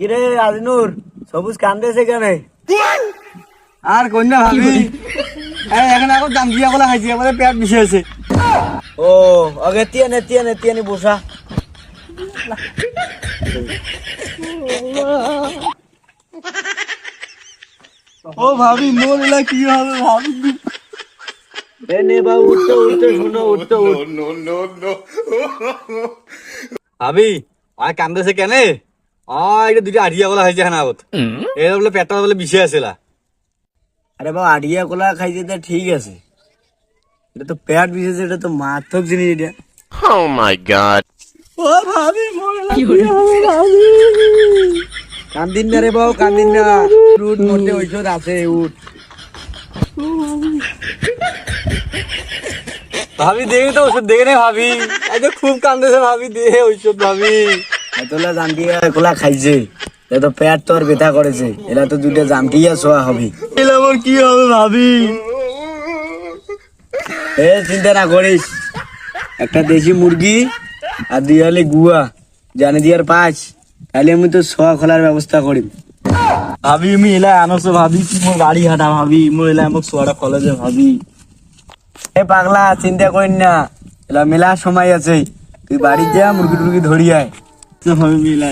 কিরে আজনুর সবুজ কান্দেছে কেন? আর কন্যা ভাবি এখন এখন দাম দিয়া বলে খাইছি আমাদের পেট বিষে আছে। ও আগে তিয়ানে বসা। ও ভাবি মোর এলা কি হবে ভাবি? নে বাবু উঠতে শুনো উঠতে ভাবি আর কান্দেছে কেন? এটা দুটো আড়িয়া গলা হয়েছে এখন আগত এটা বলে পেটটা বলে বিষে আসিলা। আরে বাবা আড়িয়া কলা খাইছে তো ঠিক আছে, এটা তো পেট বিষেছে, এটা তো মারাত্মক জিনিস এটা। Oh my god. ও ভাবি মোর এলা কি ভাবি কান্দিন না রে বাবু কান্দিন না, উঠ মধ্যে ঔষধ আছে উঠ। ভাবি দেখে তো ওষুধ দেখে নেই ভাবি, আজকে খুব কান্দেছে ভাবি দেখে ঔষধ ভাবি। এতলা জামটিয়া কলা খাইছে, এটা তো পেট তোর ব্যথা করেছে, এরা তো দুটো জামটিয়া শোয়া হবে। এলা মোর কি হবে ভাবি? এ চিন্তা না করিস, একটা দেশি মুরগি আর দুই হলে গুয়া জানে দিয়ার পাঁচ, তাহলে আমি তো শোয়া খোলার ব্যবস্থা করি। ভাবি আমি এলা আনছো ভাবি, কি মোর গাড়ি হাঁটা ভাবি, মোর এলা আমাকে সোয়াটা কলেজে ভাবি। এ পাগলা চিন্তা করিস না, এলা মেলা সময় আছে, তুই বাড়ি যা মুরগি টুরগি ধরি আয়। ভাবি মিলা